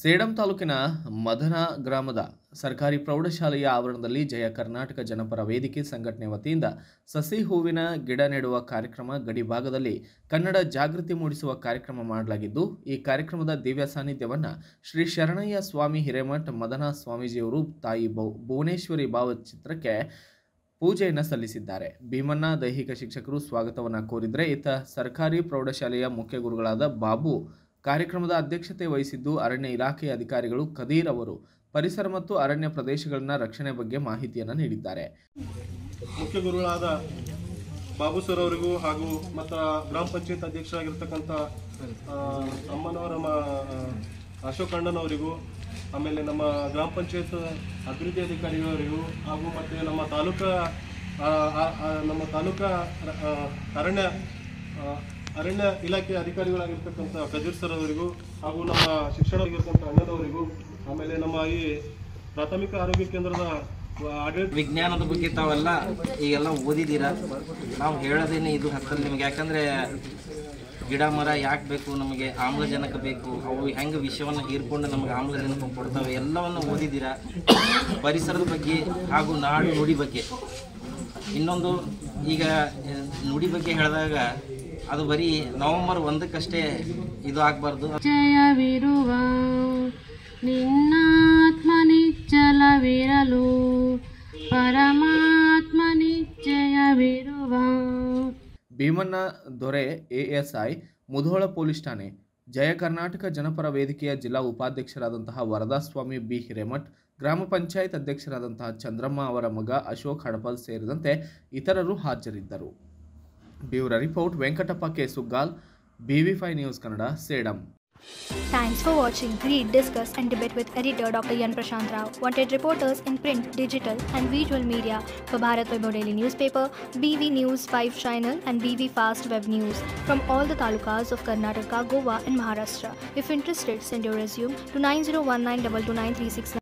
ಸೇಡಂ ತಾಲೂಕಿನ ಮದನ ಗ್ರಾಮದ ಸರ್ಕಾರಿ ಪ್ರೌಢಶಾಲೆಯ ಆವರಣದಲ್ಲಿ ಜಯ ಕರ್ನಾಟಕ ಜನಪರ ವೇದಿಕೆ ಸಂಘಟನೆ ವತಿಯಿಂದ ಸಸಿ ಹೂವಿನ ಗಿಡ ನೆಡುವ ಕಾರ್ಯಕ್ರಮ ಗಡಿಭಾಗದಲ್ಲಿ ಕನ್ನಡ ಜಾಗೃತಿ ಮೂಡಿಸುವ ಕಾರ್ಯಕ್ರಮ ಮಾಡಲಾಗಿದ್ದು, ಈ ಕಾರ್ಯಕ್ರಮದ ದಿವ್ಯ ಸಾನ್ನಿಧ್ಯವನ್ನು ಶ್ರೀ ಶರಣಯ್ಯ ಸ್ವಾಮಿ ಹಿರೇಮಠ ಮದನ ಸ್ವಾಮೀಜಿಯವರು ತಾಯಿ ಭುವನೇಶ್ವರಿ ಭಾವಚಿತ್ರಕ್ಕೆ ಪೂಜೆಯನ್ನು ಸಲ್ಲಿಸಿದ್ದಾರೆ. ಭೀಮಣ್ಣ ದೈಹಿಕ ಶಿಕ್ಷಕರು ಸ್ವಾಗತವನ್ನು ಕೋರಿದರೆ, ಇತ್ತ ಸರ್ಕಾರಿ ಪ್ರೌಢಶಾಲೆಯ ಮುಖ್ಯ ಗುರುಗಳಾದ ಬಾಬು ಕಾರ್ಯಕ್ರಮದ ಅಧ್ಯಕ್ಷತೆ ವಹಿಸಿದ್ದು, ಅರಣ್ಯ ಇಲಾಖೆಯ ಅಧಿಕಾರಿಗಳು ಕದೀರ್ ಅವರು ಪರಿಸರ ಮತ್ತು ಅರಣ್ಯ ಪ್ರದೇಶಗಳನ್ನ ರಕ್ಷಣೆ ಬಗ್ಗೆ ಮಾಹಿತಿಯನ್ನು ನೀಡಿದ್ದಾರೆ. ಮುಖ್ಯ ಗುರುಗಳಾದ ಬಾಬು ಸರ್ ಅವರಿಗೂ ಹಾಗೂ ಮತ್ತು ಗ್ರಾಮ ಪಂಚಾಯತ್ ಅಧ್ಯಕ್ಷರಾಗಿರ್ತಕ್ಕಂಥ ಅಮ್ಮನವರ ಅಶೋಕ್ ಅಣ್ಣನವರಿಗೂ, ಆಮೇಲೆ ನಮ್ಮ ಗ್ರಾಮ ಪಂಚಾಯತ್ ಅಭಿವೃದ್ಧಿ ಅಧಿಕಾರಿಗಳವರಿಗೂ ಹಾಗೂ ಮತ್ತು ನಮ್ಮ ತಾಲೂಕಾ ಅರಣ್ಯ ಇಲಾಖೆ ಅಧಿಕಾರಿಗಳಾಗಿರ್ತಕ್ಕಂಥ ಕದೀರ್ ಸರ್ ಅವರಿಗೂ ಹಾಗೂ ನಮ್ಮ ಶಿಕ್ಷಣವಾಗಿರ್ತಕ್ಕಂಥ ಅಣ್ಣನವರಿಗೂ, ಆಮೇಲೆ ನಮ್ಮ ಈ ಪ್ರಾಥಮಿಕ ಆರೋಗ್ಯ ಕೇಂದ್ರದ ವಿಜ್ಞಾನದ ಬಗ್ಗೆ ತಾವೆಲ್ಲ ಈಗೆಲ್ಲ ಓದಿದ್ದೀರಾ. ನಾವು ಹೇಳೋದೇನೆ ಇದು ಹತ್ತಲ್ಲಿ ನಿಮಗೆ, ಯಾಕಂದರೆ ಗಿಡ ಮರ ಯಾಕೆ ಬೇಕು, ನಮಗೆ ಆಮ್ಲಜನಕ ಬೇಕು, ಅವು ಹೆಂಗೆ ವಿಷಯವನ್ನು ಹೀರ್ಕೊಂಡು ನಮಗೆ ಆಮ್ಲಜನಕ ಕೊಡ್ತವೆ, ಎಲ್ಲವನ್ನು ಓದಿದ್ದೀರಾ. ಪರಿಸರದ ಬಗ್ಗೆ ಹಾಗೂ ನಾಡು ನುಡಿ ಬಗ್ಗೆ, ಇನ್ನೊಂದು ಈಗ ನುಡಿ ಬಗ್ಗೆ ಹೇಳಿದಾಗ ಅದು ಬರೀ ನವೆಂಬರ್ 1ಕ್ಕಷ್ಟೇ ಇದು ಆಗಬಾರ್ದು. ಜಯವಿರುವ ನಿನ್ನಾತ್ಮ ನಿಚ್ಚಲವಿರಲು ಪರಮಾತ್ಮ ನಿಶ್ಚಯವಿರುವ. ಭೀಮಣ್ಣ ದೊರೆ ASI ಮುಧೋಳ ಪೊಲೀಸ್ ಠಾಣೆ, ಜಯ ಕರ್ನಾಟಕ ಜನಪರ ವೇದಿಕೆಯ ಜಿಲ್ಲಾ ಉಪಾಧ್ಯಕ್ಷರಾದಂತಹ ವರದಾಸ್ವಾಮಿ B ಹಿರೇಮಠ್, ಗ್ರಾಮ ಪಂಚಾಯತ್ ಅಧ್ಯಕ್ಷರಾದಂತಹ ಚಂದ್ರಮ್ಮ ಅವರ ಮಗ ಅಶೋಕ್ ಹಡಪಲ್ ಸೇರಿದಂತೆ ಇತರರು ಹಾಜರಿದ್ದರು. Bureau report Venkatappa K Suggal, BV5 news Kannada, Sedam. Thanks for watching. Read, discuss and debate with editor Dr. Yan Prashant Rao. Wanted reporters in print, digital and visual media for Bharat Vaibhav Daily Newspaper, BV News 5 Channel and BV Fast Web News from all the talukas of Karnataka, Goa and Maharashtra. If interested, send your resume to 9019229369.